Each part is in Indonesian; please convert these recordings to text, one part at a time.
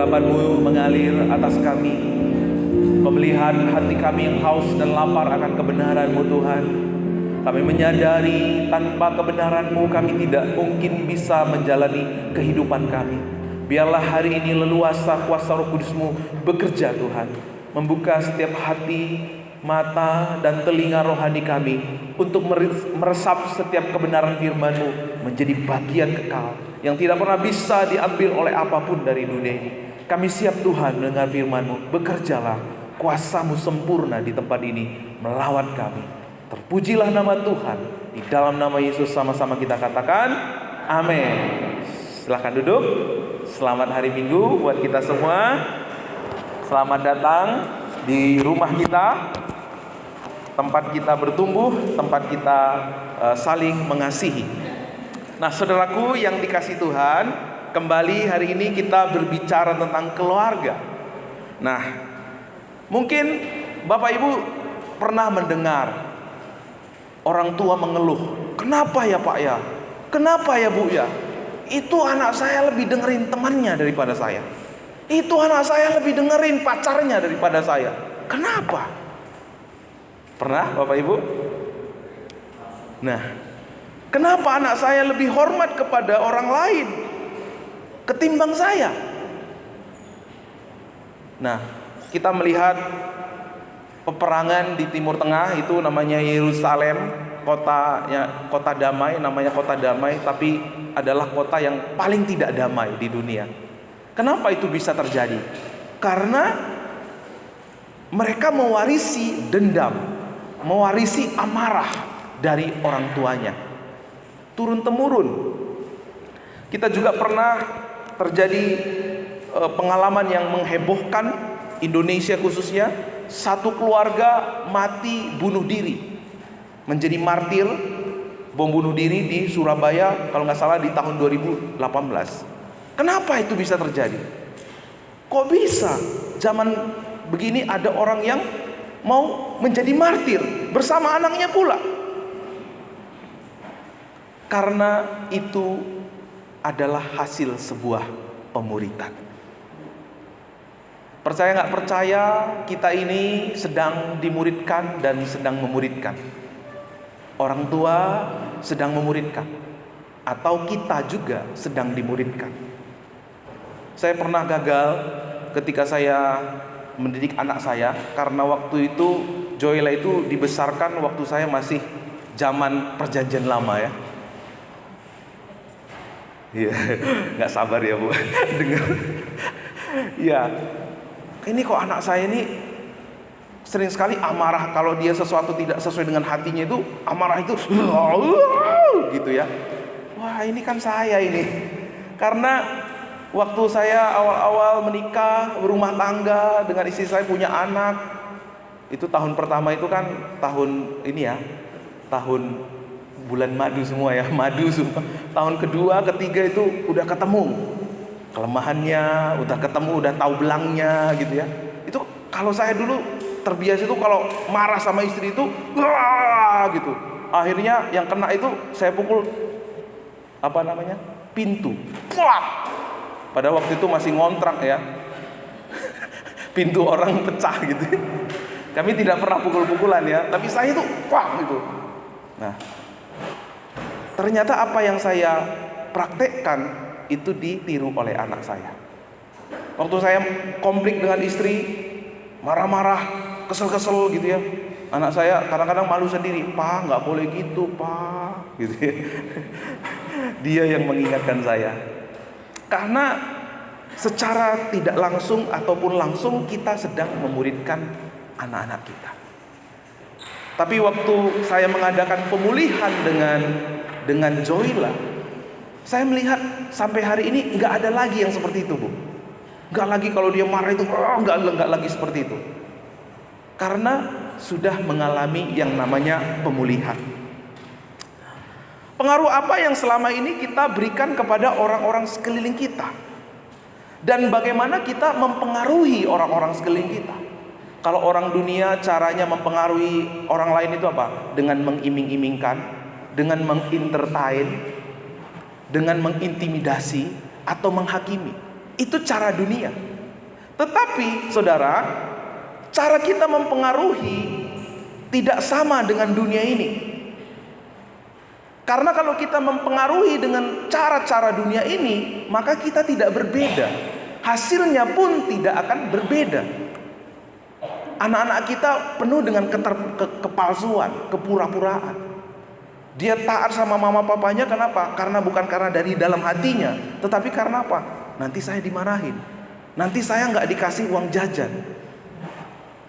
urapan-Mu mengalir atas kami. Kau melihat hati kami yang haus dan lapar akan kebenaran-Mu Tuhan. Kami menyadari tanpa kebenaran-Mu kami tidak mungkin bisa menjalani kehidupan kami. Biarlah hari ini leluasa kuasa Roh Kudus-Mu bekerja Tuhan, membuka setiap hati, mata, dan telinga rohani kami untuk meresap setiap kebenaran firman-Mu menjadi bagian kekal yang tidak pernah bisa diambil oleh apapun dari dunia ini. Kami siap Tuhan mendengar firman-Mu. Bekerjalah, kuasa-Mu sempurna di tempat ini melawan kami. Terpujilah nama Tuhan. Di dalam nama Yesus sama-sama kita katakan amin. Silahkan duduk. Selamat hari Minggu buat kita semua. Selamat datang di rumah kita, tempat kita bertumbuh, tempat kita saling mengasihi. Nah, saudaraku yang dikasihi Tuhan, kembali hari ini kita berbicara tentang keluarga. Nah, mungkin Bapak Ibu pernah mendengar orang tua mengeluh, kenapa ya Pak ya? Kenapa ya Bu ya? Itu anak saya lebih dengerin temannya daripada saya. Itu anak saya lebih dengerin pacarnya daripada saya. Kenapa? Pernah Bapak Ibu? Nah, kenapa anak saya lebih hormat kepada orang lain ketimbang saya? Nah, kita melihat peperangan di Timur Tengah, itu namanya Yerusalem, kota damai, namanya kota damai, tapi adalah kota yang paling tidak damai di dunia. Kenapa itu bisa terjadi? Karena mereka mewarisi dendam, mewarisi amarah dari orang tuanya, turun temurun. Kita juga pernah terjadi pengalaman yang menghebohkan Indonesia khususnya. Satu keluarga mati bunuh diri, menjadi martir bom bunuh diri di Surabaya kalau nggak salah di tahun 2018. Kenapa itu bisa terjadi? Kok bisa zaman begini ada orang yang mau menjadi martir bersama anaknya pula? Karena itu adalah hasil sebuah pemuritan. Percaya nggak percaya, kita ini sedang dimuridkan dan sedang memuridkan. Orang tua sedang memuridkan, atau kita juga sedang dimuridkan. Saya pernah gagal ketika saya mendidik anak saya, karena waktu itu Joyla itu dibesarkan waktu saya masih zaman perjanjian lama ya. Iya, nggak sabar ya Bu dengar. Iya. Ini kok anak saya ini sering sekali amarah, kalau dia sesuatu tidak sesuai dengan hatinya itu amarah itu gitu ya. Wah, ini kan saya ini. Karena waktu saya awal-awal menikah, berumah tangga dengan istri saya, punya anak, itu tahun pertama itu kan tahun ini ya, tahun bulan madu semua ya, madu semua. Tahun kedua, ketiga itu udah ketemu kelemahannya, udah ketemu, udah tahu belangnya gitu ya. Itu kalau saya dulu terbiasa itu kalau marah sama istri itu wah gitu. Akhirnya yang kena itu saya pukul pintu. Plak. Pada waktu itu masih ngontrak ya. Pintu orang pecah gitu. Kami tidak pernah pukul-pukulan ya, tapi saya itu plak gitu. Nah, ternyata apa yang saya praktekkan itu ditiru oleh anak saya. Waktu saya konflik dengan istri, marah-marah, kesel-kesel gitu ya, anak saya kadang-kadang malu sendiri, "Pak, nggak boleh gitu, Pak," gitu ya. Dia yang mengingatkan saya. Karena secara tidak langsung ataupun langsung kita sedang memuridkan anak-anak kita. Tapi waktu saya mengadakan pemulihan dengan Joyla, saya melihat sampai hari ini nggak ada lagi yang seperti itu Bu. Nggak lagi kalau dia marah itu nggak lagi seperti itu. Karena sudah mengalami yang namanya pemulihan. Pengaruh apa yang selama ini kita berikan kepada orang-orang sekeliling kita? Dan bagaimana kita mempengaruhi orang-orang sekeliling kita? Kalau orang dunia caranya mempengaruhi orang lain itu apa? Dengan mengiming-imingkan, dengan mengentertain, dengan mengintimidasi atau menghakimi. Itu cara dunia. Tetapi saudara, cara kita mempengaruhi tidak sama dengan dunia ini. Karena kalau kita mempengaruhi dengan cara-cara dunia ini, maka kita tidak berbeda. Hasilnya pun tidak akan berbeda. Anak-anak kita penuh dengan kepalsuan, kepura-puraan. Dia taat sama mama papanya, kenapa? Karena bukan karena dari dalam hatinya, tetapi karena apa? Nanti saya dimarahin, nanti saya nggak dikasih uang jajan.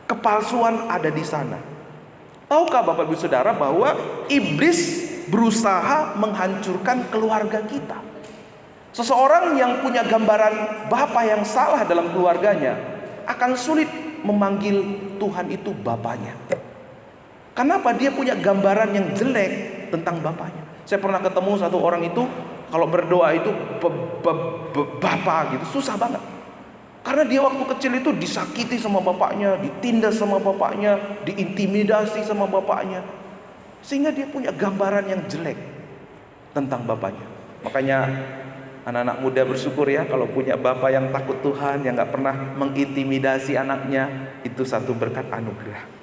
Kepalsuan ada di sana. Tahukah Bapak Ibu Saudara bahwa iblis berusaha menghancurkan keluarga kita? Seseorang yang punya gambaran bapa yang salah dalam keluarganya akan sulit memanggil Tuhan itu bapaknya. Kenapa? Dia punya gambaran yang jelek tentang bapaknya. Saya pernah ketemu satu orang itu, kalau berdoa itu bapak gitu, susah banget. Karena dia waktu kecil itu disakiti sama bapaknya, ditindas sama bapaknya, diintimidasi sama bapaknya, sehingga dia punya gambaran yang jelek tentang bapaknya. Makanya anak-anak muda bersyukur ya kalau punya bapak yang takut Tuhan, yang gak pernah mengintimidasi anaknya. Itu satu berkat anugerah.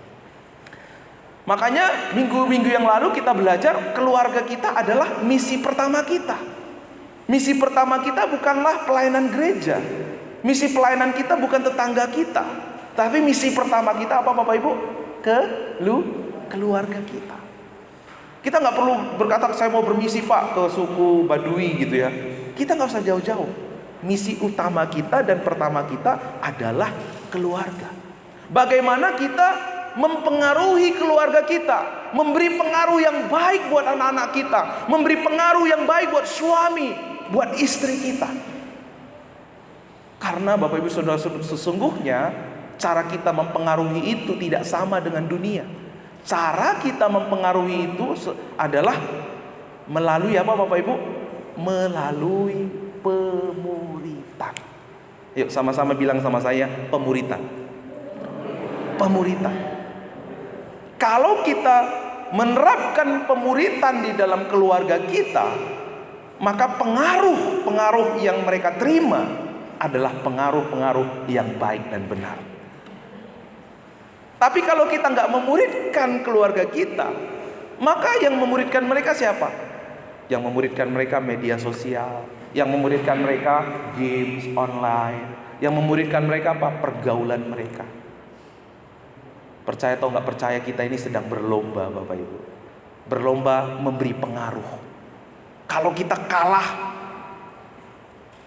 Makanya minggu-minggu yang lalu kita belajar keluarga kita adalah misi pertama kita. Misi pertama kita bukanlah pelayanan gereja. Misi pelayanan kita bukan tetangga kita. Tapi misi pertama kita apa Bapak Ibu? Keluarga kita. Kita gak perlu berkata saya mau bermisi Pak ke suku Badui gitu ya. Kita gak usah jauh-jauh. Misi utama kita dan pertama kita adalah keluarga. Bagaimana kita mempengaruhi keluarga kita, memberi pengaruh yang baik buat anak-anak kita, memberi pengaruh yang baik buat suami, buat istri kita. Karena Bapak Ibu Saudara, sesungguhnya cara kita mempengaruhi itu tidak sama dengan dunia. Cara kita mempengaruhi itu adalah melalui apa Bapak Ibu? Melalui pemuritan. Yuk sama-sama bilang sama saya, pemuritan. Pemuritan. Kalau kita menerapkan pemuritan di dalam keluarga kita, maka pengaruh-pengaruh yang mereka terima adalah pengaruh-pengaruh yang baik dan benar. Tapi kalau kita nggak memuridkan keluarga kita, maka yang memuridkan mereka siapa? Yang memuridkan mereka media sosial, yang memuridkan mereka games online, yang memuridkan mereka apa? Pergaulan mereka. Percaya atau nggak percaya, kita ini sedang berlomba Bapak Ibu. Berlomba memberi pengaruh. Kalau kita kalah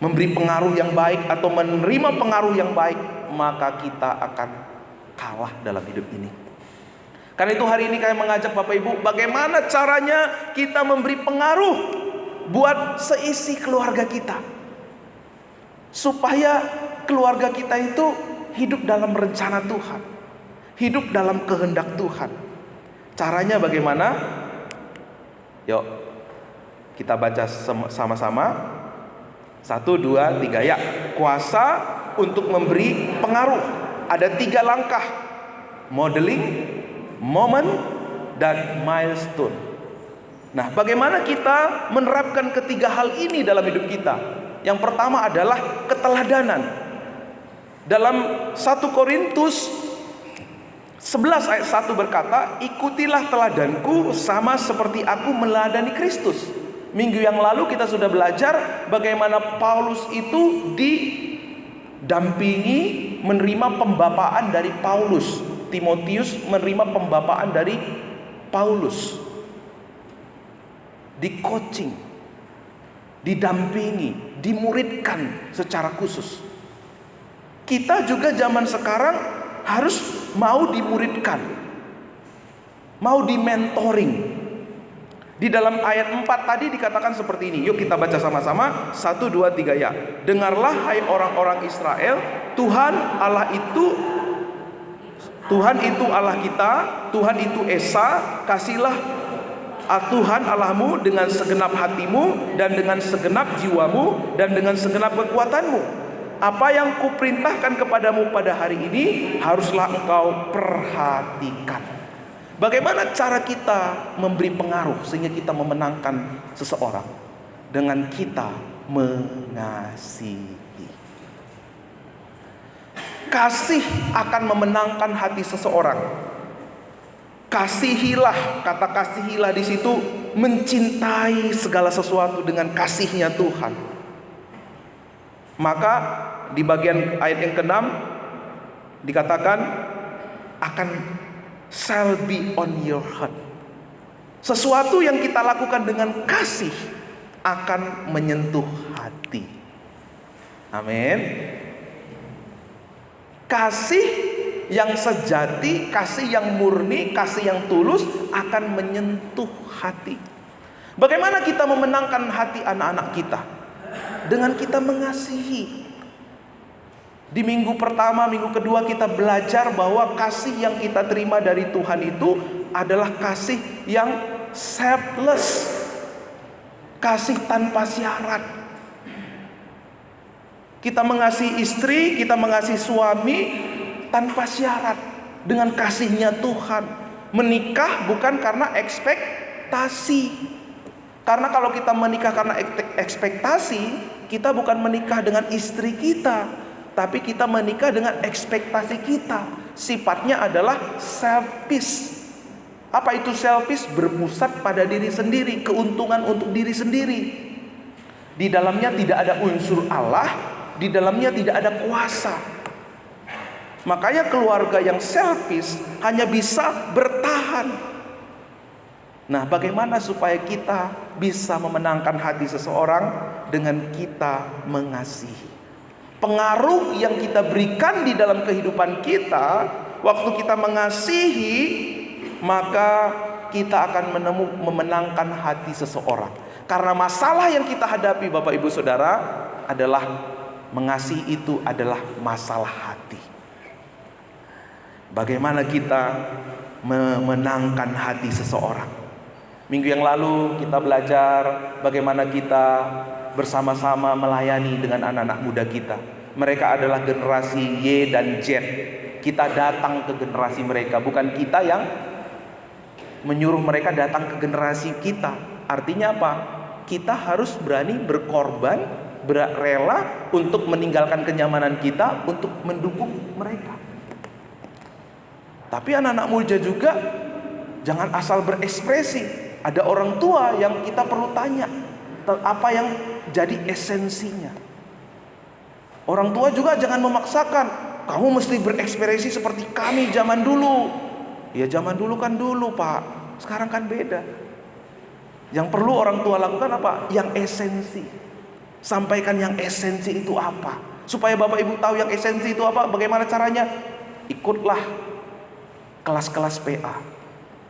memberi pengaruh yang baik atau menerima pengaruh yang baik, maka kita akan kalah dalam hidup ini. Karena itu hari ini kami mengajak Bapak Ibu, bagaimana caranya kita memberi pengaruh buat seisi keluarga kita, supaya keluarga kita itu hidup dalam rencana Tuhan, hidup dalam kehendak Tuhan. Caranya bagaimana? Yuk kita baca sama-sama. 1, 2, 3 ya. Kuasa untuk memberi pengaruh. Ada 3 langkah: modeling, moment, dan milestone. Nah, bagaimana kita menerapkan ketiga hal ini dalam hidup kita? Yang pertama adalah keteladanan. Dalam 1 Korintus 11 ayat 1 berkata, ikutilah teladanku sama seperti aku meneladani Kristus. Minggu yang lalu kita sudah belajar bagaimana Paulus itu didampingi menerima pembapaan dari Paulus. Timotius menerima pembapaan dari Paulus. Di coaching, didampingi, dimuridkan secara khusus. Kita juga zaman sekarang harus mau dimuridkan, mau di-mentoring. Di dalam ayat 4 tadi dikatakan seperti ini. Yuk kita baca sama-sama. 1, 2, 3 ya. Dengarlah hai orang-orang Israel, Tuhan itu Allah kita, Tuhan itu Esa. Kasihlah Tuhan Allahmu dengan segenap hatimu dan dengan segenap jiwamu dan dengan segenap kekuatanmu. Apa yang kuperintahkan kepadamu pada hari ini haruslah engkau perhatikan. Bagaimana cara kita memberi pengaruh sehingga kita memenangkan seseorang? Dengan kita mengasihi. Kasih akan memenangkan hati seseorang. Kasihilah, kata kasihilah di situ mencintai segala sesuatu dengan kasihnya Tuhan. Maka di bagian ayat yang ke-6 dikatakan akan shall be on your heart. Sesuatu yang kita lakukan dengan kasih akan menyentuh hati. Amin. Kasih yang sejati, kasih yang murni, kasih yang tulus akan menyentuh hati. Bagaimana kita memenangkan hati anak-anak kita? Dengan kita mengasihi. Di minggu pertama, minggu kedua kita belajar bahwa kasih yang kita terima dari Tuhan itu adalah kasih yang selfless, kasih tanpa syarat. Kita mengasihi istri, kita mengasihi suami tanpa syarat, dengan kasihnya Tuhan. Menikah bukan karena ekspektasi. Karena kalau kita menikah karena ekspektasi, kita bukan menikah dengan istri kita, tapi kita menikah dengan ekspektasi kita. Sifatnya adalah selfish. Apa itu selfish? Berpusat pada diri sendiri, keuntungan untuk diri sendiri. Di dalamnya tidak ada unsur Allah, di dalamnya tidak ada kuasa. Makanya keluarga yang selfish hanya bisa bertahan. Nah, bagaimana supaya kita bisa memenangkan hati seseorang? Dengan kita mengasihi. Pengaruh yang kita berikan di dalam kehidupan kita, waktu kita mengasihi, maka kita akan memenangkan hati seseorang. Karena masalah yang kita hadapi, Bapak Ibu Saudara, adalah mengasihi itu adalah masalah hati. Bagaimana kita memenangkan hati seseorang? Minggu yang lalu kita belajar bagaimana kita bersama-sama melayani dengan anak-anak muda kita. Mereka adalah generasi Y dan Z. Kita datang ke generasi mereka, bukan kita yang menyuruh mereka datang ke generasi kita. Artinya apa? Kita harus berani berkorban, rela untuk meninggalkan kenyamanan kita untuk mendukung mereka. Tapi anak-anak muda juga jangan asal berekspresi. Ada orang tua yang kita perlu tanya apa yang jadi esensinya. Orang tua juga jangan memaksakan, kamu mesti berekspresi seperti kami zaman dulu. Ya zaman dulu kan dulu Pak, sekarang kan beda. Yang perlu orang tua lakukan apa? Yang esensi. Sampaikan yang esensi itu apa, supaya Bapak Ibu tahu yang esensi itu apa. Bagaimana caranya? Ikutlah kelas-kelas PA,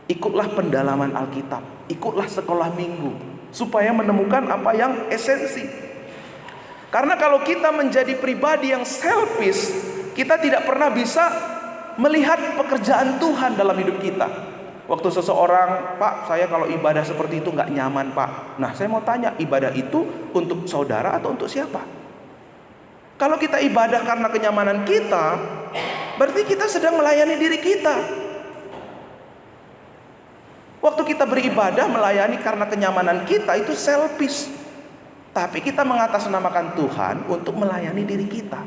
ikutlah pendalaman Alkitab, ikutlah sekolah minggu, supaya menemukan apa yang esensi. Karena kalau kita menjadi pribadi yang selfish, kita tidak pernah bisa melihat pekerjaan Tuhan dalam hidup kita. Waktu seseorang, Pak, saya kalau ibadah seperti itu nggak nyaman Pak. Nah, saya mau tanya, ibadah itu untuk saudara atau untuk siapa? Kalau kita ibadah karena kenyamanan kita, berarti kita sedang melayani diri kita. Waktu kita beribadah melayani karena kenyamanan kita, itu selfish. Tapi kita mengatasnamakan Tuhan untuk melayani diri kita.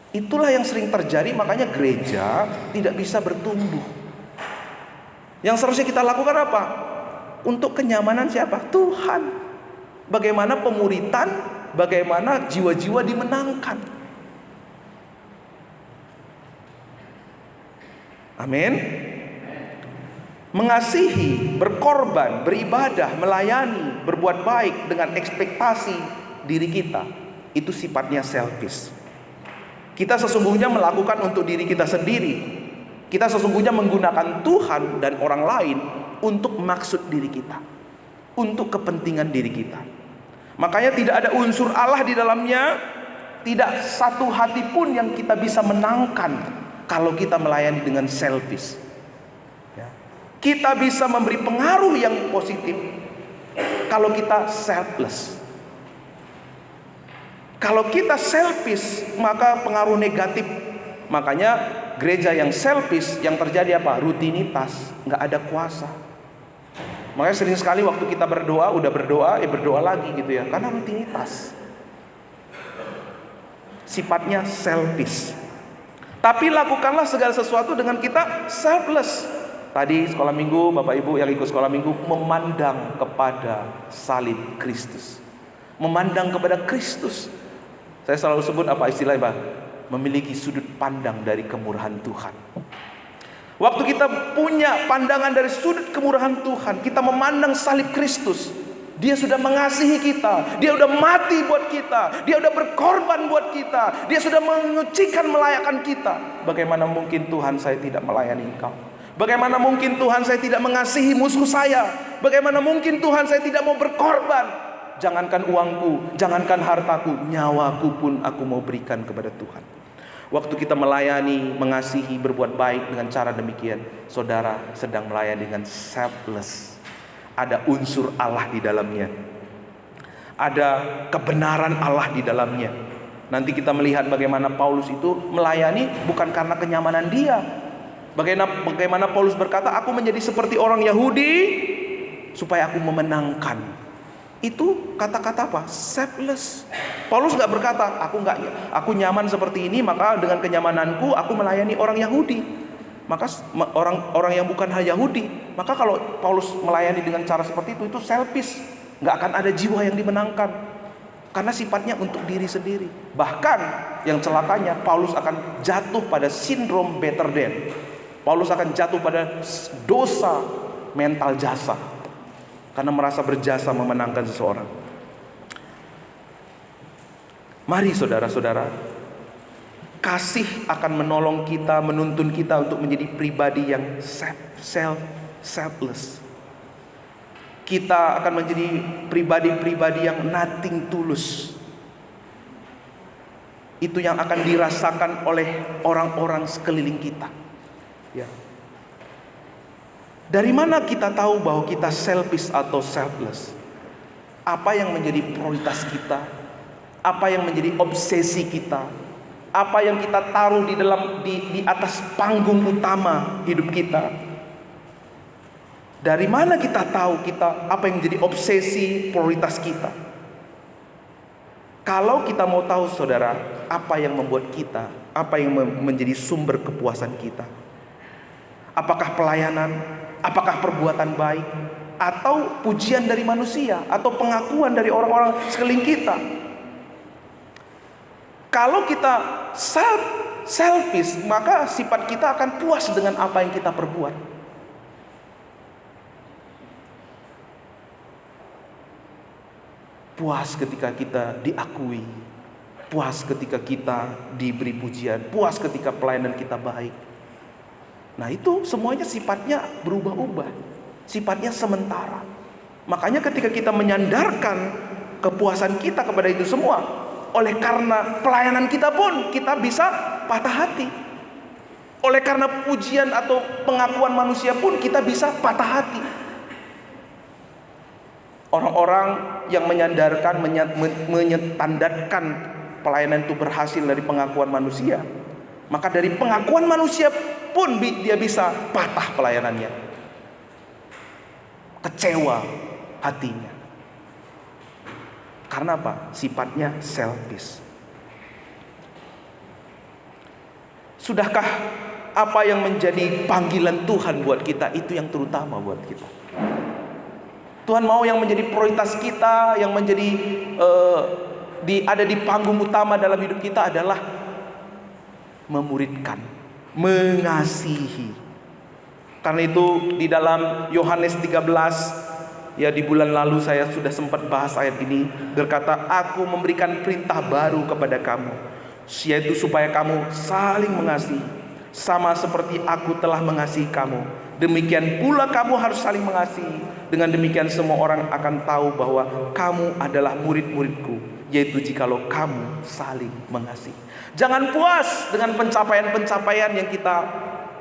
Itulah yang sering terjadi, makanya gereja tidak bisa bertumbuh. Yang seharusnya kita lakukan apa? Untuk kenyamanan siapa? Tuhan. Bagaimana pemuritan, bagaimana jiwa-jiwa dimenangkan. Amin. Mengasihi, berkorban, beribadah, melayani, berbuat baik dengan ekspektasi diri kita, itu sifatnya selfish. Kita sesungguhnya melakukan untuk diri kita sendiri. Kita sesungguhnya menggunakan Tuhan dan orang lain untuk maksud diri kita, untuk kepentingan diri kita. Makanya tidak ada unsur Allah di dalamnya. Tidak satu hati pun yang kita bisa menangkan kalau kita melayani dengan selfish. Kita bisa memberi pengaruh yang positif kalau kita selfless. Kalau kita selfish, maka pengaruh negatif. Makanya gereja yang selfish, yang terjadi apa? Rutinitas, nggak ada kuasa. Makanya sering sekali waktu kita berdoa, udah berdoa, berdoa lagi gitu ya, karena rutinitas. Sifatnya selfish. Tapi lakukanlah segala sesuatu dengan kita selfless. Tadi sekolah minggu, Bapak Ibu yang ikut sekolah minggu, memandang kepada salib Kristus. Memandang kepada Kristus. Saya selalu sebut apa istilahnya, Pak? Memiliki sudut pandang dari kemurahan Tuhan. Waktu kita punya pandangan dari sudut kemurahan Tuhan, kita memandang salib Kristus. Dia sudah mengasihi kita, Dia sudah mati buat kita, Dia sudah berkorban buat kita, Dia sudah menyucikan, melayakkan kita. Bagaimana mungkin Tuhan saya tidak melayani engkau? Bagaimana mungkin Tuhan saya tidak mengasihi musuh saya? Bagaimana mungkin Tuhan saya tidak mau berkorban? Jangankan uangku, jangankan hartaku, nyawaku pun aku mau berikan kepada Tuhan. Waktu kita melayani, mengasihi, berbuat baik dengan cara demikian, saudara sedang melayani dengan selfless. Ada unsur Allah di dalamnya, ada kebenaran Allah di dalamnya. Nanti kita melihat bagaimana Paulus itu melayani bukan karena kenyamanan dia. Bagaimana Paulus berkata, aku menjadi seperti orang Yahudi supaya aku memenangkan. Itu kata-kata apa? Selfless. Paulus gak berkata, aku nyaman seperti ini, maka dengan kenyamananku aku melayani orang Yahudi. Maka orang yang bukan Yahudi, maka kalau Paulus melayani dengan cara seperti itu selfish, nggak akan ada jiwa yang dimenangkan, karena sifatnya untuk diri sendiri. Bahkan yang celakanya, Paulus akan jatuh pada sindrom better than. Paulus akan jatuh pada dosa mental jasa, karena merasa berjasa memenangkan seseorang. Mari saudara-saudara, kasih akan menolong kita, menuntun kita untuk menjadi pribadi yang selfless. Kita akan menjadi pribadi-pribadi yang nothing tulus. Itu yang akan dirasakan oleh orang-orang sekeliling kita. Ya. Dari mana kita tahu bahwa kita selfish atau selfless? Apa yang menjadi prioritas kita? Apa yang menjadi obsesi kita? Apa yang kita taruh di atas panggung utama hidup kita? Dari mana kita tahu apa yang menjadi obsesi prioritas kita? Kalau kita mau tahu saudara, apa yang membuat kita, apa yang menjadi sumber kepuasan kita? Apakah pelayanan, apakah perbuatan baik, atau pujian dari manusia, atau pengakuan dari orang-orang sekeliling kita? Kalau kita selfish, maka sifat kita akan puas dengan apa yang kita perbuat. Puas ketika kita diakui, puas ketika kita diberi pujian, puas ketika pelayanan kita baik. Nah itu semuanya sifatnya berubah-ubah, sifatnya sementara. Makanya ketika kita menyandarkan kepuasan kita kepada itu semua, oleh karena pelayanan kita pun kita bisa patah hati. Oleh karena pujian atau pengakuan manusia pun kita bisa patah hati. Orang-orang yang menyandarkan, menyetandarkan pelayanan itu berhasil dari pengakuan manusia, maka dari pengakuan manusia pun dia bisa patah pelayanannya, kecewa hatinya. Karena apa? Sifatnya selfish. Sudahkah apa yang menjadi panggilan Tuhan buat kita itu yang terutama buat kita? Tuhan mau yang menjadi prioritas kita, yang menjadi ada di panggung utama dalam hidup kita adalah memuridkan, mengasihi. Karena itu di dalam Yohanes 13, ya di bulan lalu saya sudah sempat bahas ayat ini, berkata, aku memberikan perintah baru kepada kamu, yaitu supaya kamu saling mengasihi, sama seperti aku telah mengasihi kamu. Demikian pula kamu harus saling mengasihi. Dengan demikian semua orang akan tahu bahwa kamu adalah murid-muridku, yaitu jikalau kamu saling mengasihi. Jangan puas dengan pencapaian-pencapaian yang kita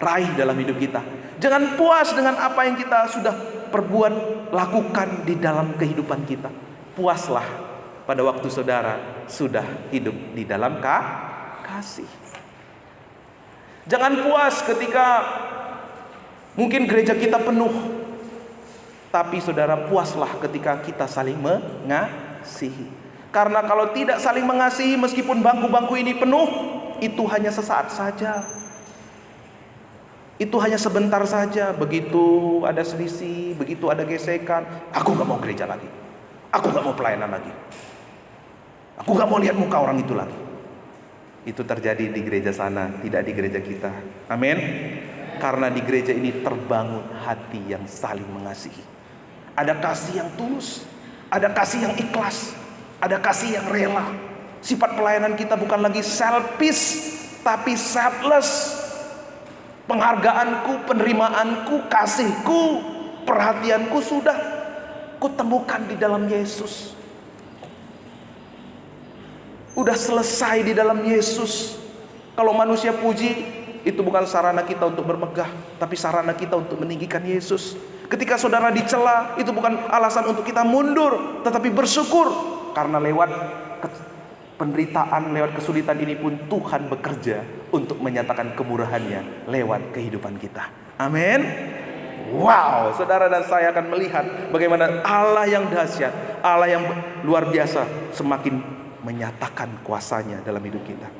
raih dalam hidup kita. Jangan puas dengan apa yang kita sudah perbuat, lakukan di dalam kehidupan kita. Puaslah pada waktu saudara sudah hidup di dalam kasih. Jangan puas ketika mungkin gereja kita penuh, tapi saudara puaslah ketika kita saling mengasihi. Karena kalau tidak saling mengasihi, meskipun bangku-bangku ini penuh, itu hanya sesaat saja. Itu hanya sebentar saja. Begitu ada selisih, begitu ada gesekan, aku gak mau gereja lagi, aku gak mau pelayanan lagi, aku gak mau lihat muka orang itu lagi. Itu terjadi di gereja sana, tidak di gereja kita. Amin. Karena di gereja ini terbangun hati yang saling mengasihi. Ada kasih yang tulus, ada kasih yang ikhlas, ada kasih yang rela. Sifat pelayanan kita bukan lagi selfish, tapi selfless. Penghargaanku, penerimaanku, kasihku, perhatianku sudah kutemukan di dalam Yesus. Udah selesai di dalam Yesus. Kalau manusia puji, itu bukan sarana kita untuk bermegah, tapi sarana kita untuk meninggikan Yesus. Ketika saudara dicela, itu bukan alasan untuk kita mundur, tetapi bersyukur. Karena lewat penderitaan, lewat kesulitan ini pun Tuhan bekerja untuk menyatakan kemurahannya lewat kehidupan kita. Amin. Wow, saudara dan saya akan melihat bagaimana Allah yang dahsyat, Allah yang luar biasa semakin menyatakan kuasanya dalam hidup kita.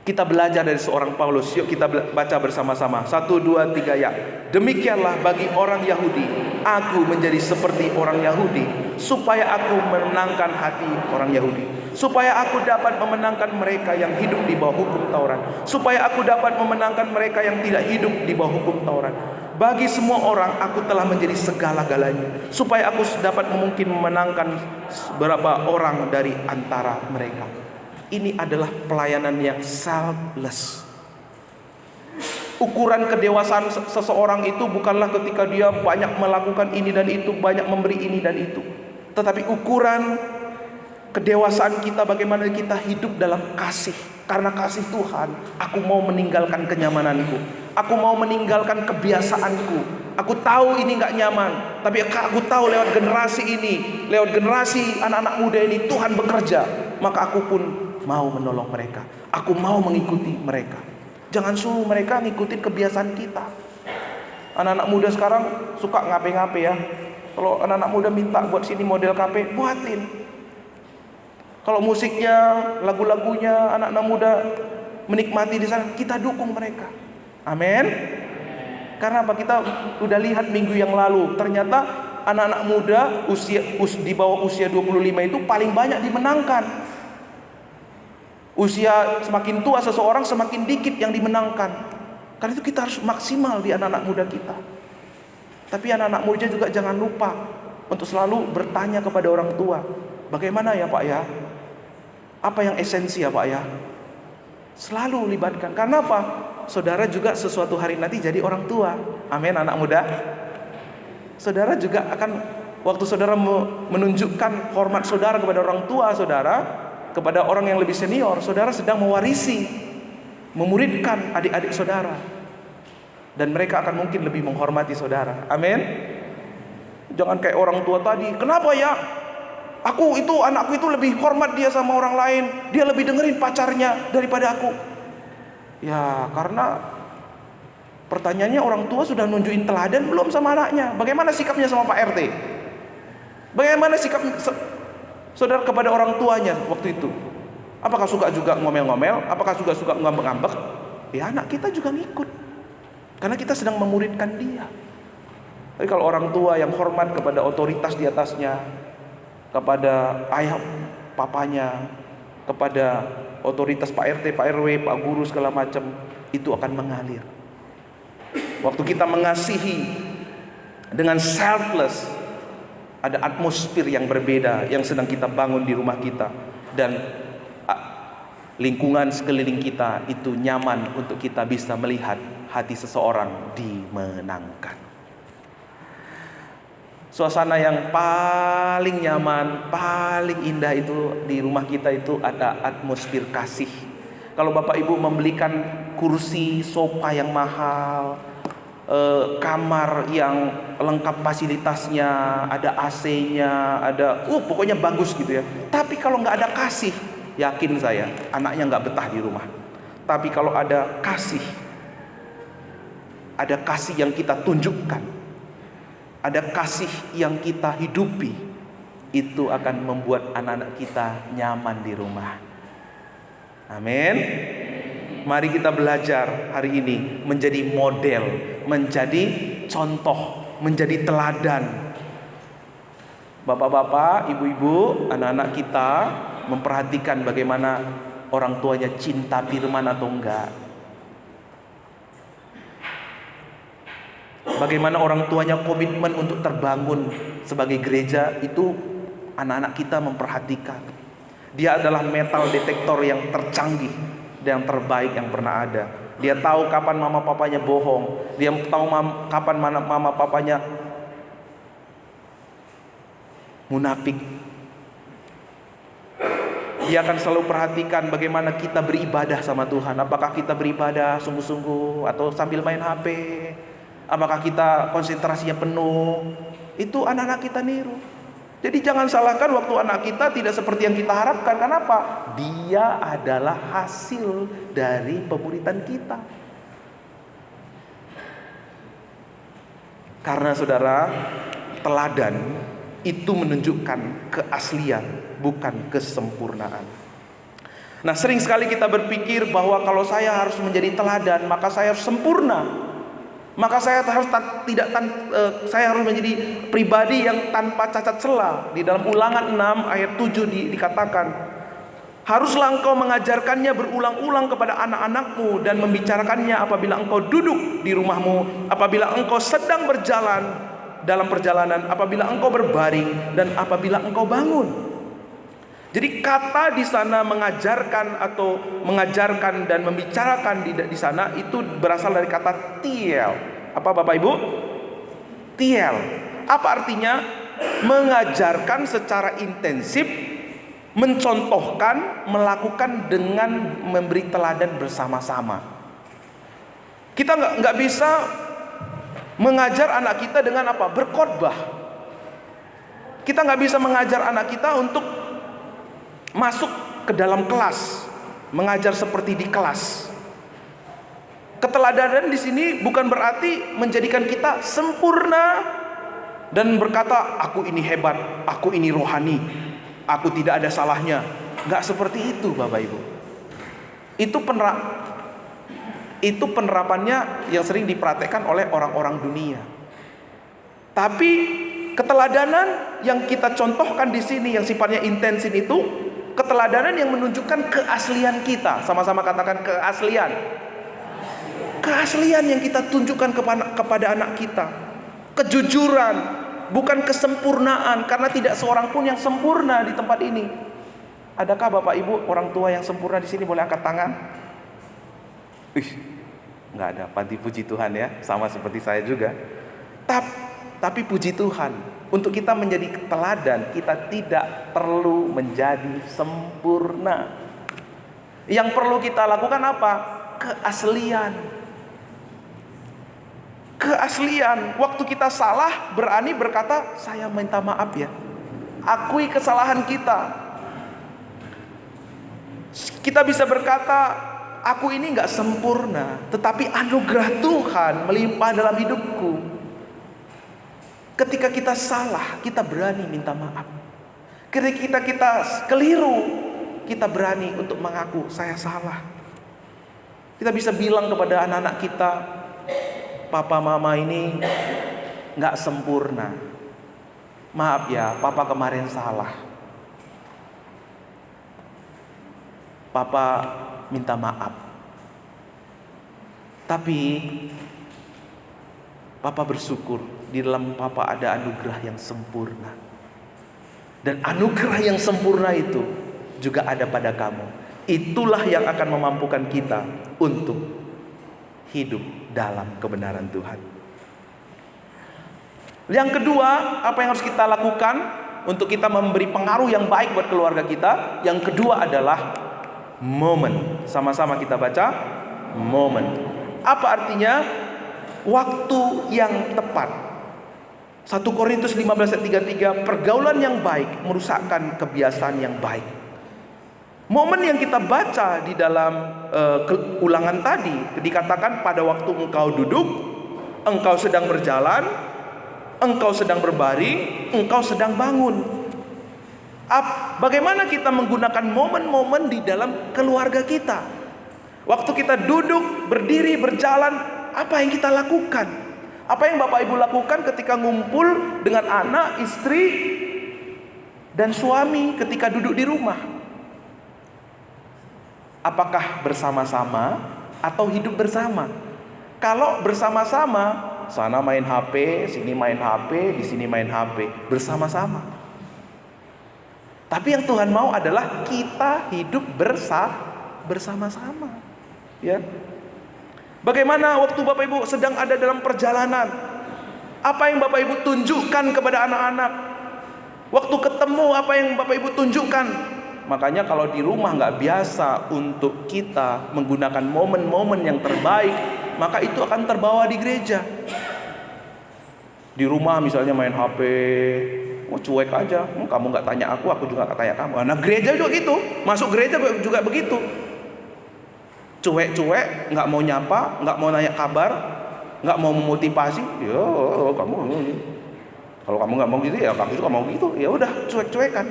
Kita belajar dari seorang Paulus. Yuk kita baca bersama-sama. 1, 2, 3 ya. Demikianlah bagi orang Yahudi, aku menjadi seperti orang Yahudi, supaya aku menenangkan hati orang Yahudi, supaya aku dapat memenangkan mereka yang hidup di bawah hukum Taurat, supaya aku dapat memenangkan mereka yang tidak hidup di bawah hukum Taurat. Bagi semua orang aku telah menjadi segala-galanya, supaya aku dapat mungkin memenangkan beberapa orang dari antara mereka. Ini adalah pelayanan yang selfless. Ukuran kedewasaan seseorang itu bukanlah ketika dia banyak melakukan ini dan itu, banyak memberi ini dan itu. Tetapi ukuran kedewasaan kita bagaimana kita hidup dalam kasih. Karena kasih Tuhan, aku mau meninggalkan kenyamananku, aku mau meninggalkan kebiasaanku. Aku tahu ini gak nyaman, tapi aku tahu lewat generasi ini, lewat generasi anak-anak muda ini Tuhan bekerja. Maka aku pun mau menolong mereka, aku mau mengikuti mereka. Jangan suruh mereka ngikutin kebiasaan kita. Anak-anak muda sekarang suka ngape-ngape ya. Kalau anak-anak muda minta buat sini model KP, buatin. Kalau musiknya, lagu-lagunya anak-anak muda menikmati di sana, kita dukung mereka. Amin. Karena apa? Kita udah lihat minggu yang lalu, ternyata anak-anak muda di bawah usia 25 itu paling banyak dimenangkan. Usia semakin tua seseorang, semakin dikit yang dimenangkan. Karena itu kita harus maksimal di anak-anak muda kita. Tapi anak-anak muda juga jangan lupa untuk selalu bertanya kepada orang tua, bagaimana ya Pak ya? Apa yang esensi ya Pak ya? Selalu libatkan. Karena apa? Saudara juga sesuatu hari nanti jadi orang tua. Amin anak muda. Saudara juga akan, waktu saudara menunjukkan hormat saudara kepada orang tua saudara, kepada orang yang lebih senior, saudara sedang mewarisi, memuridkan adik-adik saudara. Dan mereka akan mungkin lebih menghormati saudara. Amin. Jangan kayak orang tua tadi, kenapa ya? Anakku itu lebih hormat dia sama orang lain, dia lebih dengerin pacarnya daripada aku. Ya karena pertanyaannya, orang tua sudah nunjukin teladan belum sama anaknya? Bagaimana sikapnya sama Pak RT? Bagaimana sikap saudara kepada orang tuanya waktu itu? Apakah suka juga ngomel-ngomel? Apakah suka ngambek-ngambek? Ya anak kita juga ngikut, karena kita sedang memuridkan dia. Tapi kalau orang tua yang hormat kepada otoritas di atasnya, kepada ayah papanya, kepada otoritas Pak RT, Pak RW, Pak Guru segala macam, itu akan mengalir. Waktu kita mengasihi dengan selfless, ada atmosfer yang berbeda yang sedang kita bangun di rumah kita, dan lingkungan sekeliling kita itu nyaman untuk kita bisa melihat hati seseorang dimenangkan. Suasana yang paling nyaman, paling indah itu di rumah kita itu ada atmosfer kasih. Kalau Bapak Ibu membelikan kursi, sofa yang mahal, kamar yang lengkap fasilitasnya, ada AC-nya, ada pokoknya bagus gitu ya. Tapi kalau nggak ada kasih, yakin saya anaknya nggak betah di rumah. Tapi kalau ada kasih yang kita tunjukkan, ada kasih yang kita hidupi, itu akan membuat anak-anak kita nyaman di rumah. Amin. mari kita belajar hari ini menjadi model, menjadi contoh, menjadi teladan. Bapak-bapak, ibu-ibu, anak-anak kita memperhatikan bagaimana orang tuanya cinta firman atau enggak. Bagaimana orang tuanya komitmen untuk terbangun sebagai gereja, itu anak-anak kita memperhatikan. Dia adalah metal detektor yang tercanggih dan yang terbaik yang pernah ada. Dia tahu kapan mama papanya bohong. Dia tahu kapan mama papanya munafik. Dia akan selalu perhatikan bagaimana kita beribadah sama Tuhan. Apakah kita beribadah sungguh-sungguh atau sambil main HP? Apakah kita konsentrasinya penuh? Itu anak-anak kita niru. Jadi jangan salahkan waktu anak kita tidak seperti yang kita harapkan. Kenapa? Dia adalah hasil dari pemuritan kita. Karena saudara, teladan itu menunjukkan keaslian, bukan kesempurnaan. Nah, sering sekali kita berpikir bahwa kalau saya harus menjadi teladan, maka saya harus sempurna. Maka saya harus menjadi pribadi yang tanpa cacat celah. Di dalam Ulangan 6 ayat 7 dikatakan, haruslah engkau mengajarkannya berulang-ulang kepada anak-anakmu dan membicarakannya apabila engkau duduk di rumahmu, apabila engkau sedang berjalan dalam perjalanan, apabila engkau berbaring, dan apabila engkau bangun. Jadi kata di sana mengajarkan atau mengajarkan dan membicarakan di sana itu berasal dari kata tiel. Apa Bapak Ibu? Tiel. Apa artinya? Mengajarkan secara intensif, mencontohkan, melakukan dengan memberi teladan bersama-sama. Kita nggak bisa mengajar anak kita dengan apa? Berkhotbah. Kita nggak bisa mengajar anak kita untuk masuk ke dalam kelas, mengajar seperti di kelas. Keteladanan di sini bukan berarti menjadikan kita sempurna dan berkata, aku ini hebat, aku ini rohani, aku tidak ada salahnya. Nggak seperti itu, Bapak Ibu. Itu penerapannya yang sering dipraktekkan oleh orang-orang dunia. Tapi keteladanan yang kita contohkan di sini yang sifatnya intensif itu keteladanan yang menunjukkan keaslian kita. Sama-sama katakan keaslian. Keaslian yang kita tunjukkan kepada anak kita. Kejujuran, bukan kesempurnaan, karena tidak seorang pun yang sempurna di tempat ini. Adakah Bapak Ibu orang tua yang sempurna di sini? Boleh angkat tangan? Nggak ada. Panti puji Tuhan ya, sama seperti saya juga. Tapi puji Tuhan, untuk kita menjadi teladan, kita tidak perlu menjadi sempurna. Yang perlu kita lakukan apa? Keaslian. Keaslian. Waktu kita salah, berani berkata, saya minta maaf ya. Akui kesalahan kita. Kita bisa berkata, aku ini gak sempurna, tetapi anugerah Tuhan melimpah dalam hidupku. Ketika kita salah, kita berani minta maaf. Ketika kita keliru, kita berani untuk mengaku, saya salah. Kita bisa bilang kepada anak-anak kita, papa mama ini gak sempurna. Maaf ya, papa kemarin salah. Papa minta maaf. Tapi papa bersyukur di dalam papa ada anugerah yang sempurna. Dan anugerah yang sempurna itu juga ada pada kamu. Itulah yang akan memampukan kita untuk hidup dalam kebenaran Tuhan. Yang kedua, apa yang harus kita lakukan untuk kita memberi pengaruh yang baik buat keluarga kita? Yang kedua adalah momen. Sama-sama kita baca momen. Apa artinya? Waktu yang tepat. 1 Korintus 15 ayat 33, pergaulan yang baik merusakkan kebiasaan yang baik. Momen yang kita baca di dalam ulangan tadi dikatakan pada waktu engkau duduk, engkau sedang berjalan, engkau sedang berbaring, engkau sedang bangun. Bagaimana kita menggunakan momen-momen di dalam keluarga kita? Waktu kita duduk, berdiri, berjalan, apa yang kita lakukan? Apa yang Bapak Ibu lakukan ketika ngumpul dengan anak, istri, dan suami ketika duduk di rumah? Apakah bersama-sama atau hidup bersama? Kalau bersama-sama, sana main HP, sini main HP, di sini main HP, bersama-sama. Tapi yang Tuhan mau adalah kita hidup bersama-sama. Ya. Bagaimana waktu Bapak Ibu sedang ada dalam perjalanan? Apa yang Bapak Ibu tunjukkan kepada anak-anak? Waktu ketemu, apa yang Bapak Ibu tunjukkan? Makanya kalau di rumah nggak biasa untuk kita menggunakan momen-momen yang terbaik, maka itu akan terbawa di gereja. Di rumah misalnya main HP, cuek aja, kamu nggak tanya aku juga nggak tanya kamu. Nah gereja juga gitu, masuk gereja juga begitu. Cuek-cuek, nggak mau nyapa, nggak mau nanya kabar, nggak mau memotivasi. Ya kamu, kalau kamu nggak mau gitu ya aku juga mau gitu. Ya udah cuek-cuekan.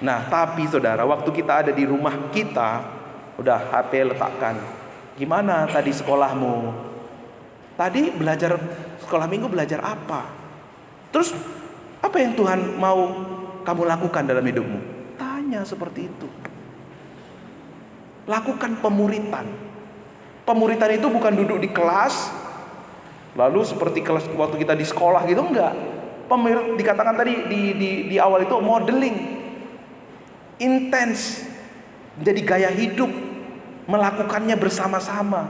Nah tapi saudara, waktu kita ada di rumah kita, udah HP letakkan. Gimana tadi sekolahmu? Tadi belajar sekolah minggu belajar apa? Terus apa yang Tuhan mau kamu lakukan dalam hidupmu? Tanya seperti itu. Lakukan pemuritan. Pemuritan itu bukan duduk di kelas, lalu seperti kelas waktu kita di sekolah gitu, enggak. Dikatakan tadi di awal itu modeling, intens, jadi gaya hidup, melakukannya bersama-sama.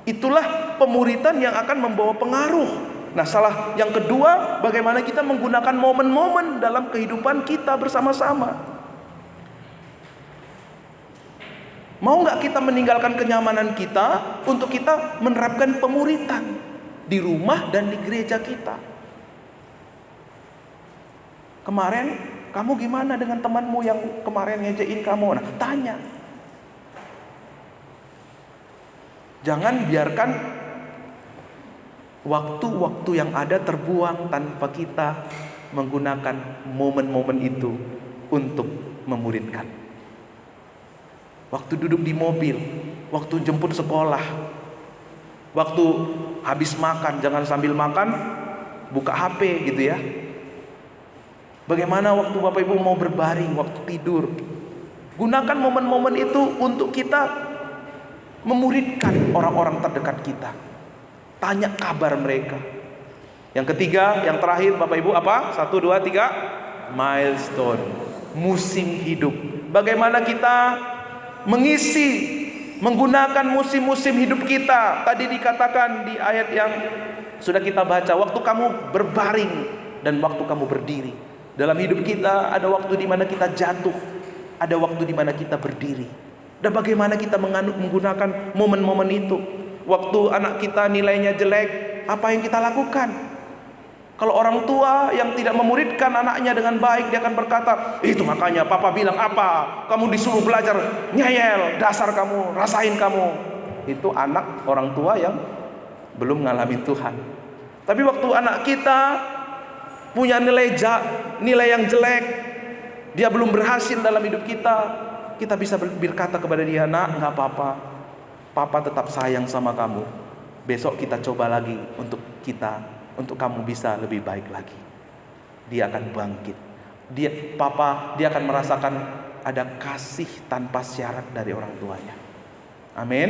Itulah pemuritan yang akan membawa pengaruh. Nah, yang kedua, bagaimana kita menggunakan momen-momen dalam kehidupan kita bersama-sama. Mau nggak kita meninggalkan kenyamanan kita untuk kita menerapkan pemuritan di rumah dan di gereja kita? Kemarin kamu gimana dengan temanmu yang kemarin ngejein kamu? Nah, tanya. Jangan biarkan waktu-waktu yang ada terbuang tanpa kita menggunakan momen-momen itu untuk memuridkan. Waktu duduk di mobil, waktu jemput sekolah, waktu habis makan, jangan sambil makan buka HP gitu ya. Bagaimana waktu Bapak Ibu mau berbaring, waktu tidur? Gunakan momen-momen itu untuk kita memuridkan orang-orang terdekat kita. Tanya kabar mereka. Yang ketiga, yang terakhir Bapak Ibu apa? 1, 2, 3. Milestone, musim hidup. Bagaimana kita menggunakan musim-musim hidup kita. Tadi dikatakan di ayat yang sudah kita baca, waktu kamu berbaring dan waktu kamu berdiri. Dalam hidup kita ada waktu di mana kita jatuh, ada waktu di mana kita berdiri. Dan bagaimana kita menggunakan momen-momen itu? Waktu anak kita nilainya jelek, apa yang kita lakukan? Kalau orang tua yang tidak memuridkan anaknya dengan baik, dia akan berkata, itu makanya papa bilang apa? Kamu disuruh belajar nyayel, dasar kamu, rasain kamu. Itu anak orang tua yang belum ngalamin Tuhan. Tapi waktu anak kita punya nilai yang jelek, dia belum berhasil dalam hidup kita, kita bisa berkata kepada dia, nak, nggak apa-apa, papa tetap sayang sama kamu. Besok kita coba lagi untuk kamu bisa lebih baik lagi. Dia akan bangkit. Dia akan merasakan ada kasih tanpa syarat dari orang tuanya. Amin.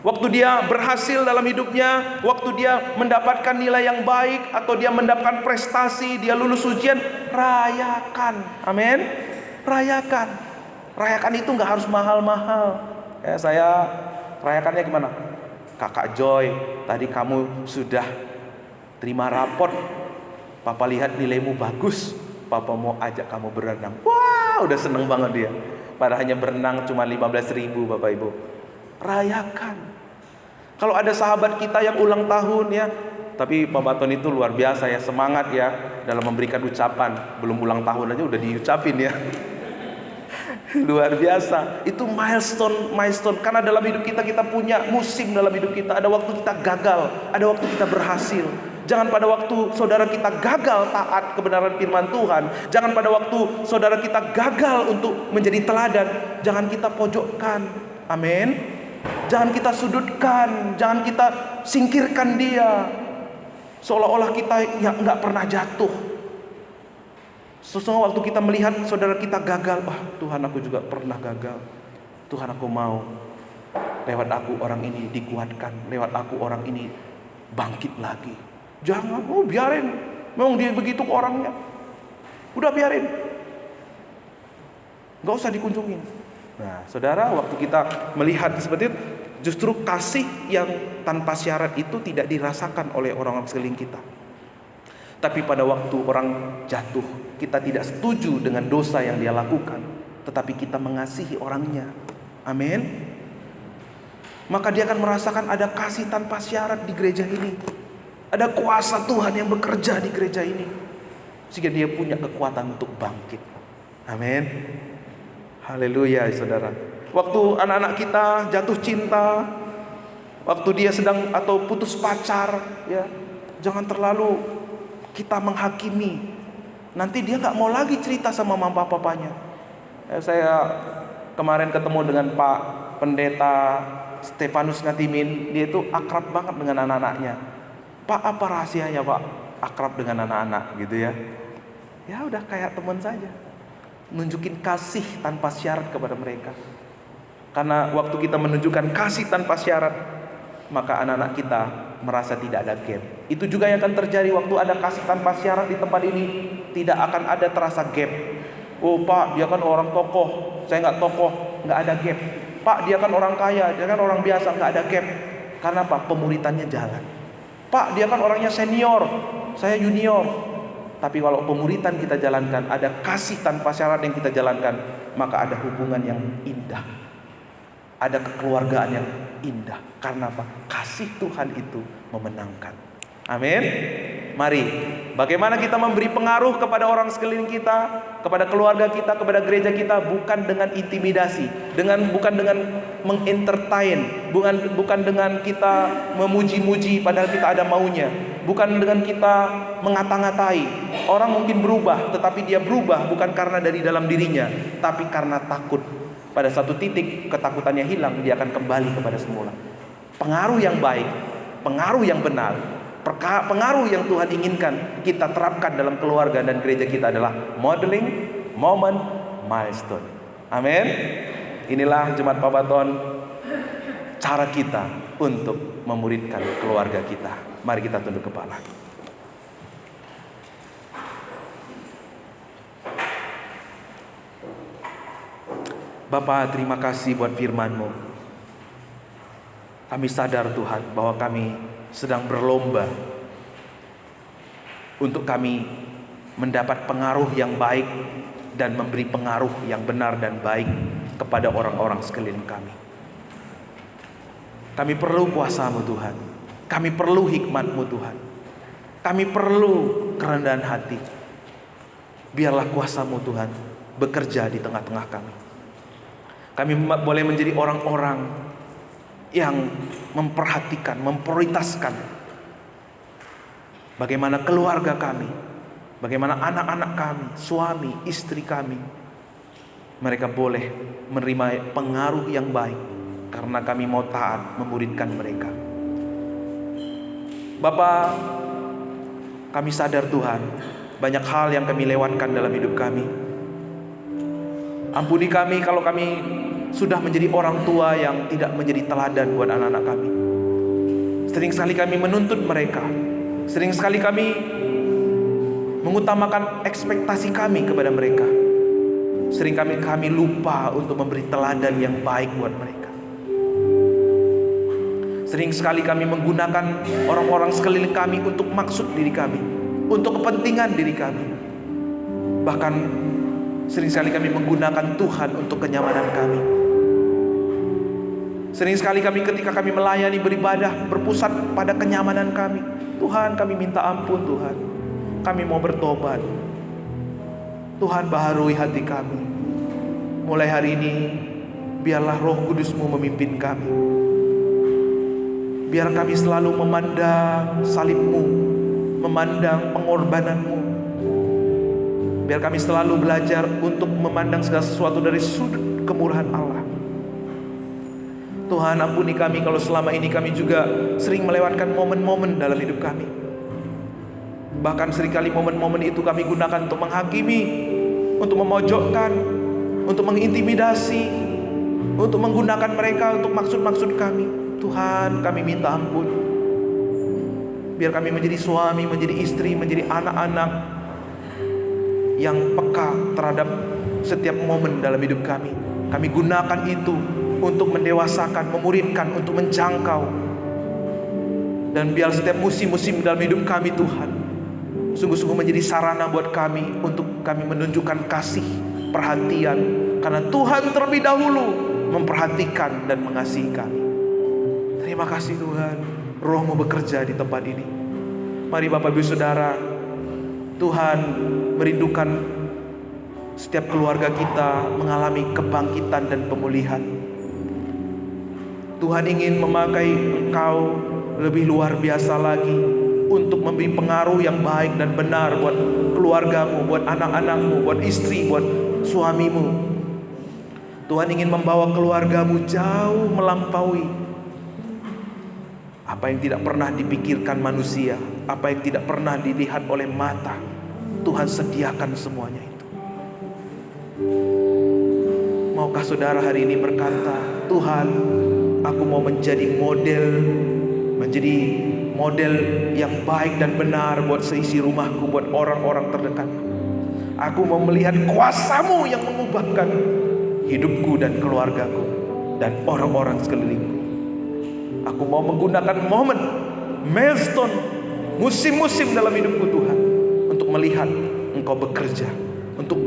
Waktu dia berhasil dalam hidupnya, waktu dia mendapatkan nilai yang baik atau dia mendapatkan prestasi, dia lulus ujian, rayakan. Amin. Rayakan. Rayakan itu nggak harus mahal-mahal. Ya, saya rayakannya gimana? Kakak Joy, tadi kamu sudah terima raport, papa lihat nilaimu bagus, papa mau ajak kamu berenang. Wah, udah seneng banget dia. Padahal hanya berenang cuma 15.000 Bapak Ibu. Rayakan. Kalau ada sahabat kita yang ulang tahun ya, tapi Pak Baton itu luar biasa ya, semangat ya dalam memberikan ucapan. Belum ulang tahun aja udah diucapin ya. Luar biasa. Itu milestone. Karena dalam hidup kita punya musim dalam hidup kita. Ada waktu kita gagal, ada waktu kita berhasil. Jangan pada waktu saudara kita gagal taat kebenaran firman Tuhan. Jangan pada waktu saudara kita gagal untuk menjadi teladan. Jangan kita pojokkan. Amin. Jangan kita sudutkan. Jangan kita singkirkan dia. Seolah-olah kita yang nggak pernah jatuh. Sesungguhnya waktu kita melihat saudara kita gagal, Tuhan aku juga pernah gagal. Tuhan aku mau lewat aku orang ini dikuatkan, lewat aku orang ini bangkit lagi. Jangan, biarin. Memang dia begitu ke orangnya. Udah biarin. Gak usah dikunjungin. Nah, saudara, waktu kita melihat seperti itu, justru kasih yang tanpa syarat itu tidak dirasakan oleh orang-orang sekeliling kita. Tapi pada waktu orang jatuh, kita tidak setuju dengan dosa yang dia lakukan, tetapi kita mengasihi orangnya. Amin. Maka dia akan merasakan ada kasih tanpa syarat di gereja ini. Ada kuasa Tuhan yang bekerja di gereja ini, sehingga dia punya kekuatan untuk bangkit. Amin. Haleluya, saudara. Waktu anak-anak kita jatuh cinta, waktu dia sedang atau putus pacar, ya, jangan terlalu kita menghakimi. Nanti dia nggak mau lagi cerita sama mama papanya. Saya kemarin ketemu dengan Pak Pendeta Stefanus Ngatimin. Dia itu akrab banget dengan anak-anaknya. Pak, apa rahasianya Pak akrab dengan anak-anak gitu ya? Ya udah kayak teman saja. Nunjukin kasih tanpa syarat kepada mereka. Karena waktu kita menunjukkan kasih tanpa syarat, maka anak-anak kita merasa tidak ada gap. Itu juga yang akan terjadi waktu ada kasih tanpa syarat di tempat ini. Tidak akan ada terasa gap. Oh Pak, dia kan orang tokoh, saya nggak tokoh, nggak ada gap. Pak, dia kan orang kaya, dia kan orang biasa, nggak ada gap. Karena apa? Pemuritannya jalan. Pak, dia kan orangnya senior, saya junior. Tapi kalau pemuritan kita jalankan, ada kasih tanpa syarat yang kita jalankan, maka ada hubungan yang indah, ada kekeluargaan yang indah. Karena apa? Kasih Tuhan itu memenangkan. Amin. Mari, bagaimana kita memberi pengaruh kepada orang sekeliling kita, kepada keluarga kita, kepada gereja kita, bukan dengan intimidasi, bukan dengan mengentertain, bukan dengan kita memuji-muji padahal kita ada maunya, bukan dengan kita mengata-ngatai. Orang mungkin berubah, tetapi dia berubah bukan karena dari dalam dirinya, tapi karena takut. Pada satu titik ketakutannya hilang, dia akan kembali kepada semula. Pengaruh yang baik, pengaruh yang benar, pengaruh yang Tuhan inginkan kita terapkan dalam keluarga dan gereja kita adalah modeling, moment, milestone. Amin. Inilah Jemaat Pabaton, cara kita untuk memuridkan keluarga kita. Mari kita tunduk kepala. Bapa, terima kasih buat firman-Mu. Kami sadar Tuhan bahwa kami sedang berlomba untuk kami mendapat pengaruh yang baik dan memberi pengaruh yang benar dan baik kepada orang-orang sekeliling kami. Kami perlu kuasa-Mu Tuhan. Kami perlu hikmat-Mu Tuhan. Kami perlu kerendahan hati. Biarlah kuasa-Mu Tuhan bekerja di tengah-tengah kami. Kami boleh menjadi orang-orang yang memperhatikan, memprioritaskan bagaimana keluarga kami, bagaimana anak-anak kami, suami, istri kami, mereka boleh menerima pengaruh yang baik karena kami mau taat memuridkan mereka. Bapa, kami sadar Tuhan, banyak hal yang kami lewatkan dalam hidup kami. Ampuni kami kalau kami sudah menjadi orang tua yang tidak menjadi teladan buat anak-anak kami. Sering sekali kami menuntut mereka. Sering sekali kami mengutamakan ekspektasi kami kepada mereka. Sering kami lupa untuk memberi teladan yang baik buat mereka. Sering sekali kami menggunakan orang-orang sekeliling kami untuk maksud diri kami, untuk kepentingan diri kami. Bahkan sering sekali kami menggunakan Tuhan untuk kenyamanan kami. Sering sekali kami ketika kami melayani beribadah berpusat pada kenyamanan kami. Tuhan, kami minta ampun Tuhan. Kami mau bertobat. Tuhan, baharui hati kami. Mulai hari ini biarlah Roh Kudus-Mu memimpin kami. Biar kami selalu memandang salib-Mu memandang pengorbanan-Mu. Biar kami selalu belajar untuk memandang segala sesuatu dari sudut kemurahan Allah. Tuhan, ampuni kami kalau selama ini kami juga sering melewatkan momen-momen dalam hidup kami. Bahkan seringkali momen-momen itu kami gunakan untuk menghakimi, untuk memojokkan, untuk mengintimidasi, untuk menggunakan mereka untuk maksud-maksud kami. Tuhan, kami minta ampun. Biar kami menjadi suami, menjadi istri, menjadi anak-anak yang peka terhadap setiap momen dalam hidup kami. Kami gunakan itu untuk mendewasakan, memuridkan, untuk menjangkau. Dan biar setiap musim-musim dalam hidup kami, Tuhan, sungguh-sungguh menjadi sarana buat kami untuk kami menunjukkan kasih, perhatian. Karena Tuhan terlebih dahulu memperhatikan dan mengasihi kami. Terima kasih Tuhan, Roh-Mu bekerja di tempat ini. Mari Bapak Ibu Saudara, Tuhan merindukan setiap keluarga kita mengalami kebangkitan dan pemulihan. Tuhan ingin memakai Engkau lebih luar biasa lagi untuk memberi pengaruh yang baik dan benar buat keluargamu, buat anak-anakmu, buat istri, buat suamimu. Tuhan ingin membawa keluargamu jauh melampaui apa yang tidak pernah dipikirkan manusia, apa yang tidak pernah dilihat oleh mata. Tuhan sediakan semuanya itu. Maukah saudara hari ini berkata, Tuhan, aku mau menjadi model yang baik dan benar buat seisi rumahku, buat orang-orang terdekat. Aku mau melihat kuasa-Mu yang mengubahkan hidupku dan keluargaku dan orang-orang sekelilingku. Aku mau menggunakan momen, milestone, musim-musim dalam hidupku Tuhan, untuk melihat Engkau bekerja, untuk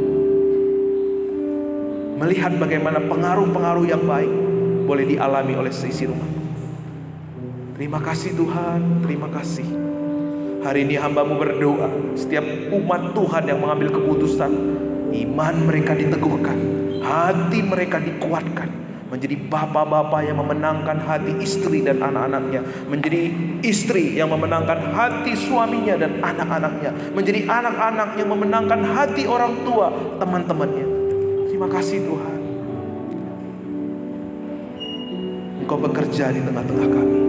melihat bagaimana pengaruh-pengaruh yang baik boleh dialami oleh seisi rumah. Terima kasih Tuhan, terima kasih. Hari ini hamba-Mu berdoa, setiap umat Tuhan yang mengambil keputusan, iman mereka diteguhkan, hati mereka dikuatkan, menjadi bapak-bapak yang memenangkan hati istri dan anak-anaknya, menjadi istri yang memenangkan hati suaminya dan anak-anaknya, menjadi anak-anak yang memenangkan hati orang tua, teman-temannya. Terima kasih Tuhan, Engkau bekerja di tengah-tengah kami.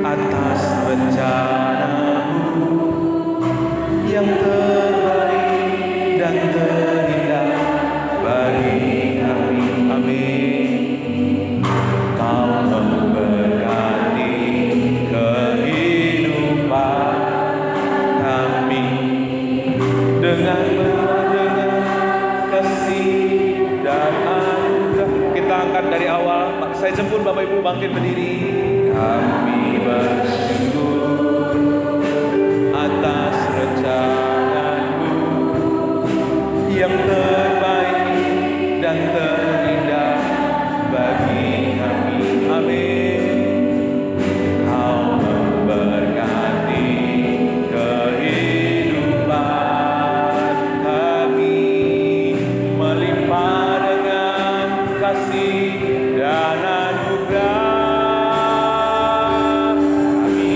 Atas rencana-Mu yang terbaik dan terindah bagi kami. Amin. Kau memberkati kehidupan kami dengan kasih dan anugerah. Kita angkat dari awal. Saya jemput Bapak Ibu bangkit berdiri. Kami bersyukur atas rencana-Mu yang terbaik dan terindah bagi kami. Amin. Kau memberkati kehidupan kami, melimpah dengan kasih dan anugerah. Kami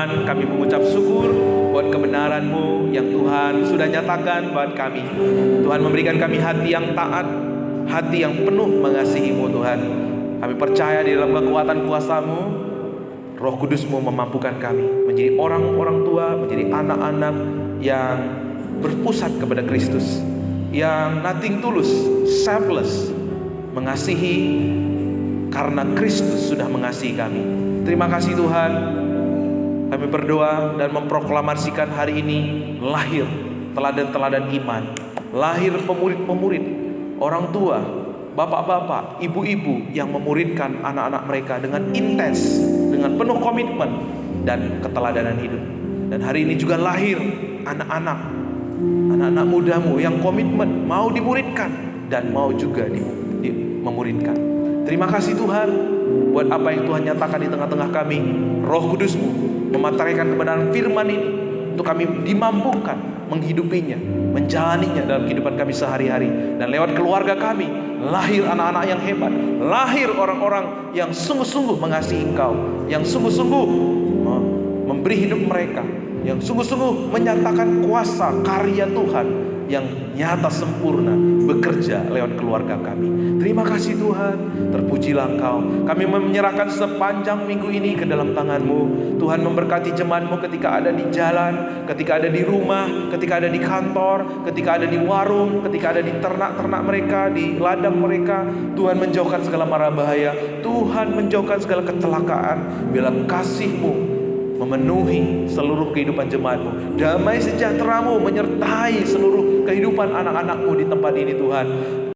Tuhan, kami mengucap syukur buat kebenaran-Mu yang Tuhan sudah nyatakan buat kami. Tuhan memberikan kami hati yang taat, hati yang penuh mengasihi-Mu Tuhan. Kami percaya di dalam kekuatan kuasa-Mu, Roh Kudus-Mu memampukan kami menjadi orang-orang tua, menjadi anak-anak yang berpusat kepada Kristus, yang nothing tulus, selfless, mengasihi karena Kristus sudah mengasihi kami. Terima kasih Tuhan. Kami berdoa dan memproklamasikan hari ini lahir teladan-teladan iman, lahir pemurid-pemurid, orang tua, bapak-bapak, ibu-ibu yang memuridkan anak-anak mereka dengan intens, dengan penuh komitmen dan keteladanan hidup. Dan hari ini juga lahir anak-anak mudamu yang komitmen mau dimuridkan dan mau juga memuridkan. Terima kasih Tuhan buat apa yang Tuhan nyatakan di tengah-tengah kami. Roh Kudus-Mu mematahkan kebenaran firman ini untuk kami dimampukan menghidupinya, menjalaninya dalam kehidupan kami sehari-hari. Dan lewat keluarga kami lahir anak-anak yang hebat, lahir orang-orang yang sungguh-sungguh mengasihi Engkau, yang sungguh-sungguh memberi hidup mereka, yang sungguh-sungguh menyatakan kuasa karya Tuhan yang nyata sempurna bekerja lewat keluarga kami. Terima kasih Tuhan, terpujilah Engkau. Kami menyerahkan sepanjang minggu ini ke dalam tangan-Mu. Tuhan memberkati jemaat-Mu ketika ada di jalan, ketika ada di rumah, ketika ada di kantor, ketika ada di warung, ketika ada di ternak-ternak mereka, di ladang mereka. Tuhan menjauhkan segala mara bahaya, Tuhan menjauhkan segala kecelakaan. Bila kasih-Mu memenuhi seluruh kehidupan jemaat-Mu, damai sejahtera-Mu menyertai seluruh kehidupan anak-anak-Mu di tempat ini Tuhan.